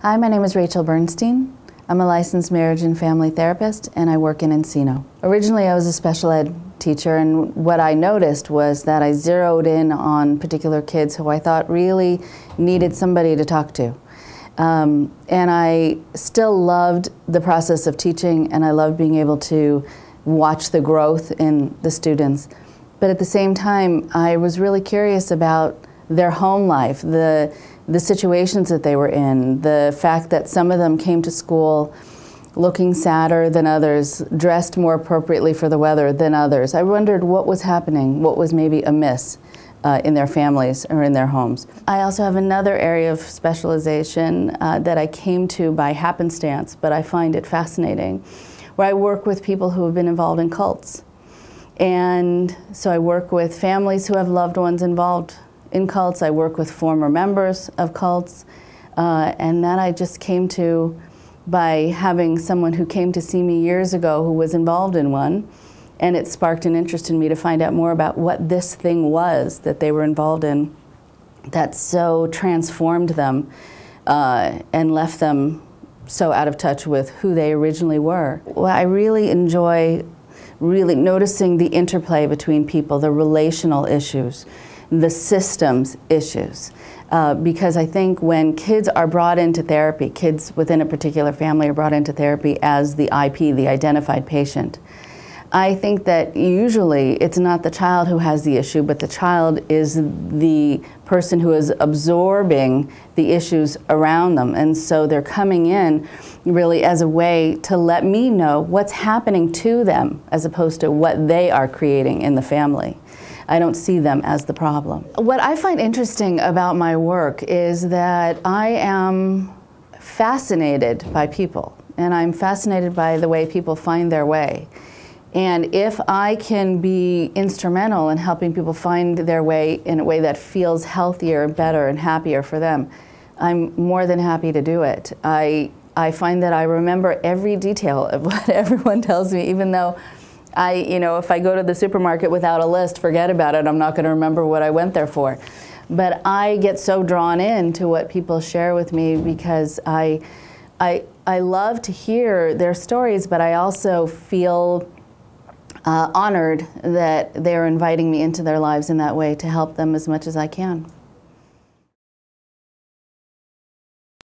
Hi, my name is Rachel Bernstein. I'm a licensed marriage and family therapist, and I work in Encino. Originally, I was a special ed teacher, and what I noticed was that I zeroed in on particular kids who I thought really needed somebody to talk to. And I still loved the process of teaching, and I loved being able to watch the growth in the students. But at the same time, I was really curious about their home life, the situations that they were in, the fact that some of them came to school looking sadder than others, dressed more appropriately for the weather than others. I wondered what was happening, what was maybe amiss in their families or in their homes. I also have another area of specialization that I came to by happenstance, but I find it fascinating, where I work with people who have been involved in cults. And so I work with families who have loved ones involved in cults. I work with former members of cults, and that I just came to by having someone who came to see me years ago who was involved in one, and it sparked an interest in me to find out more about what this thing was that they were involved in that so transformed them and left them so out of touch with who they originally were. Well, I really enjoy noticing the interplay between people, the relational issues, the systems issues. Because I think when kids are brought into therapy, kids within a particular family are brought into therapy as the IP, the identified patient, I think that usually it's not the child who has the issue, but the child is the person who is absorbing the issues around them. And so they're coming in really as a way to let me know what's happening to them as opposed to what they are creating in the family. I don't see them as the problem. What I find interesting about my work is that I am fascinated by people, and I'm fascinated by the way people find their way. And if I can be instrumental in helping people find their way in a way that feels healthier, better, and happier for them, I'm more than happy to do it. I find that I remember every detail of what everyone tells me, even though if I go to the supermarket without a list, forget about it, I'm not going to remember what I went there for. But I get so drawn into what people share with me because I love to hear their stories, but I also feel honored that they're inviting me into their lives in that way to help them as much as I can.